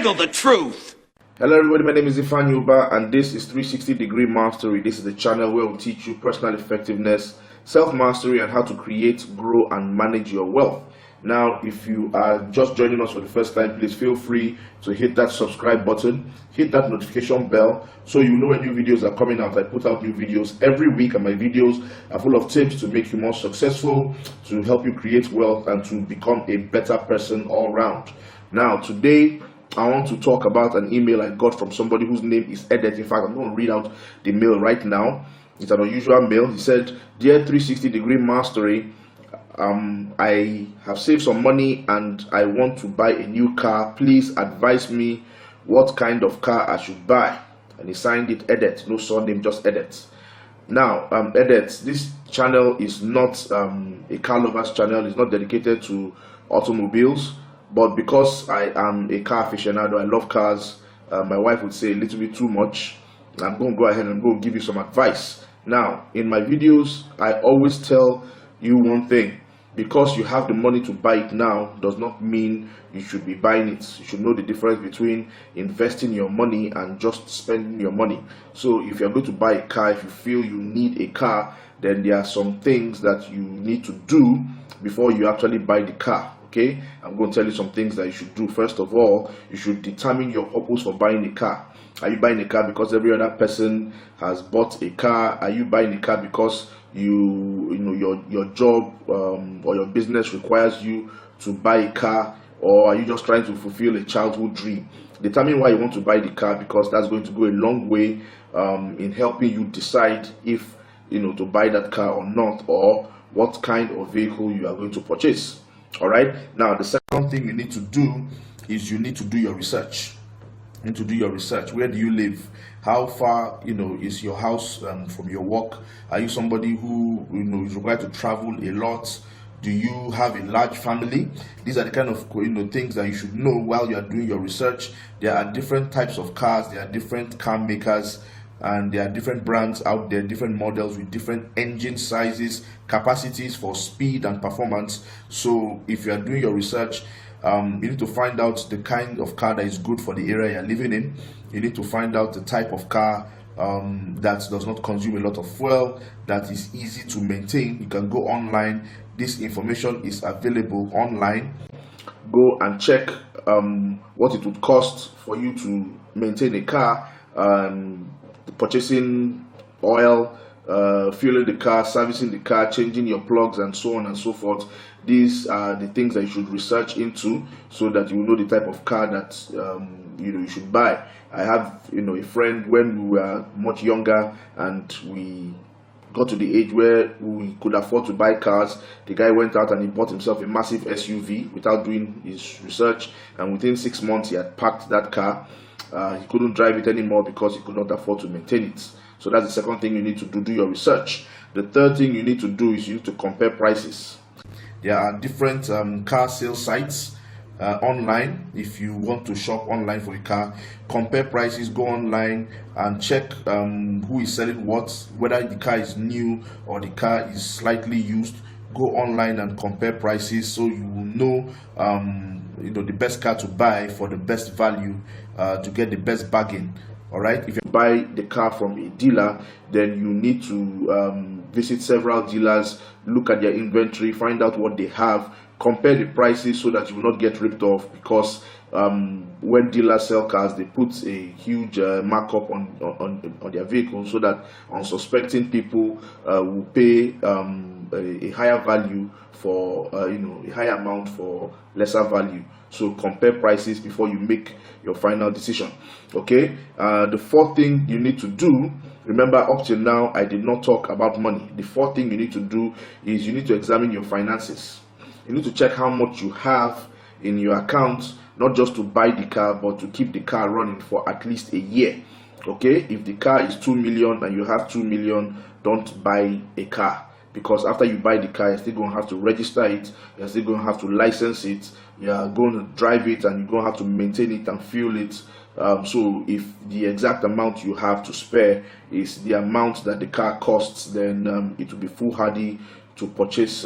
handle the truth. Hello everybody, my name is Ifan Yuba and this is 360 Degree Mastery. This is the channel where we'll teach you personal effectiveness, self-mastery, and how to create, grow, and manage your wealth. Now, if you are just joining us for the first time, please feel free to hit that subscribe button, hit that notification bell, so you know when new videos are coming out. I put out new videos every week, and my videos are full of tips to make you more successful, to help you create wealth, and to become a better person all around. Now, today, I want to talk about an email I got from somebody whose name is Edet. In fact, I'm going to read out the mail right now. It's an unusual mail. He said, "Dear 360 Degree Mastery, I have saved some money and I want to buy a new car. Please advise me what kind of car I should buy." And he signed it Edet, no surname, just Edet. Now, Edet, this channel is not a car lovers channel. It's not dedicated to automobiles. But because I am a car aficionado, I love cars, my wife would say a little bit too much. I'm going to go ahead and go give you some advice. Now, in my videos, I always tell you one thing. Because you have the money to buy it now does not mean you should be buying it. You should know the difference between investing your money and just spending your money. So if you're going to buy a car, if you feel you need a car, then there are some things that you need to do before you actually buy the car. Okay, I'm going to tell you some things that you should do. First of all, you should determine your purpose for buying a car. Are you buying a car because every other person has bought a car? Are you buying a car because your job or your business requires you to buy a ar, or are you just trying to fulfill a childhood dream? Determine why you want to buy the car, because that's going to go a long way in helping you decide if to buy that car or not, or what kind of vehicle you are going to purchase. All right, now the second thing you need to do is you need to do your research. You need to do your research. Where do you live? How far is your house from your work? Are you somebody who is required to travel a lot? Do you have a large family? These are the kind of things that you should know while you are doing your research. There are different types of cars, there are different car makers, and there are different brands out there, different models with different engine sizes, capacities for speed and performance. So if you are doing your research, you need to find out the kind of car that is good for the area you're living in. You need to find out the type of car that does not consume a lot of fuel, that is easy to maintain. You can go online. This information is available online. Go and check what it would cost for you to maintain a car, purchasing oil, fueling the car, servicing the car, changing your plugs, and so on and so forth. These are the things that you should research into, so that you know the type of car that you should buy. I have a friend, when we were much younger and we got to the age where we could afford to buy cars, the guy went out and he bought himself a massive SUV without doing his research, and within 6 months he had packed that car. He couldn't drive it anymore because he could not afford to maintain it. So that's the second thing you need to do your research. The third thing you need to do is you need to compare prices. There are different car sales sites online. If you want to shop online for a car, compare prices, go online and check who is selling what, whether the car is new or the car is slightly used. Go online and compare prices, so you will know the best car to buy for the best value, to get the best bargain. All right, if you buy the car from a dealer, then you need to visit several dealers, look at their inventory, find out what they have, compare the prices, so that you will not get ripped off. Because when dealers sell cars, they put a huge markup on their vehicles, so that unsuspecting people will pay a higher value for a higher amount for lesser value. So compare prices before you make your final decision. Okay, the fourth thing you need to do, remember up till now I did not talk about money. The fourth thing you need to do is you need to examine your finances. You need to check how much you have in your account, not just to buy the car, but to keep the car running for at least a year. Okay, if the car is 2 million and you have 2 million, don't buy a car. Because after you buy the car, you're still going to have to register it, you're still going to have to license it, you're going to drive it, and you're going to have to maintain it and fuel it. So if the exact amount you have to spare is the amount that the car costs, then it will be foolhardy to purchase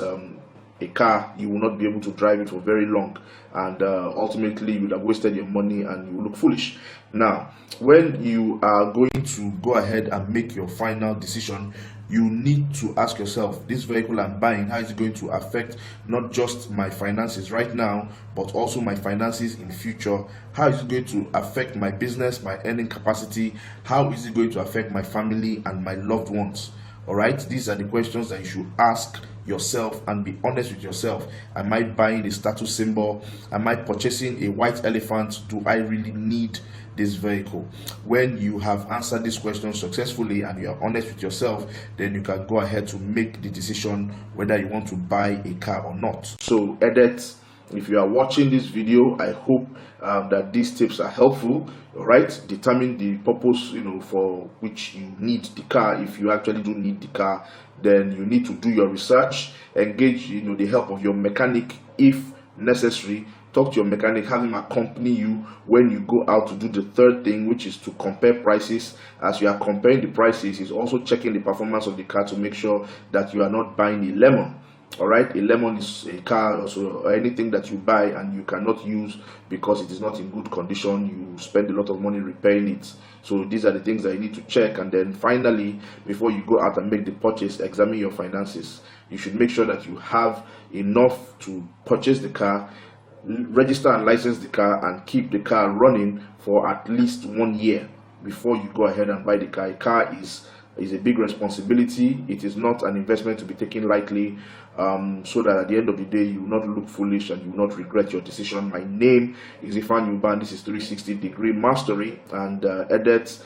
a car, you will not be able to drive it for very long, and ultimately you would have wasted your money and you will look foolish. Now, when you are going to go ahead and make your final decision, you need to ask yourself, this vehicle I'm buying, how is it going to affect not just my finances right now, but also my finances in future? How is it going to affect my business, my earning capacity? How is it going to affect my family and my loved ones? All right, these are the questions that you should ask yourself and be honest with yourself. Am I buying a status symbol? Am I purchasing a white elephant? Do I really need this vehicle? When you have answered these questions successfully and you are honest with yourself, then you can go ahead to make the decision whether you want to buy a car or not. So, Edet, if you are watching this video, I hope that these tips are helpful. All right, determine the purpose, for which you need the car. If you actually do need the car, then you need to do your research, engage the help of your mechanic if necessary. Talk to your mechanic, have him accompany you when you go out to do the third thing, which is to compare prices. As you are comparing the prices, he's also checking the performance of the car to make sure that you are not buying a lemon. All right, a lemon is a car or anything that you buy and you cannot use because it is not in good condition. You spend a lot of money repairing it. So these are the things that you need to check. And then finally, before you go out and make the purchase, examine your finances. You should make sure that you have enough to purchase the car, register and license the car, and keep the car running for at least 1 year before you go ahead and buy the car. A car is a big responsibility. It is not an investment to be taken lightly, so that at the end of the day you will not look foolish and you will not regret your decision. My name is Ifeanyi Ubah. This is 360 Degree Mastery, and Edet,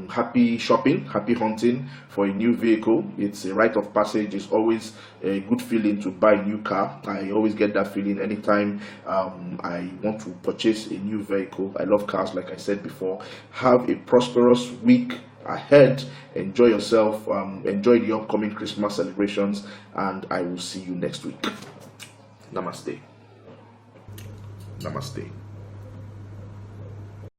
happy shopping, happy hunting for a new vehicle. It's a rite of passage. It's always a good feeling to buy a new car. I always get that feeling anytime I want to purchase a new vehicle. I love cars, like I said before. Have a prosperous week ahead. Enjoy yourself, enjoy the upcoming Christmas celebrations, and I will see you next week. Namaste.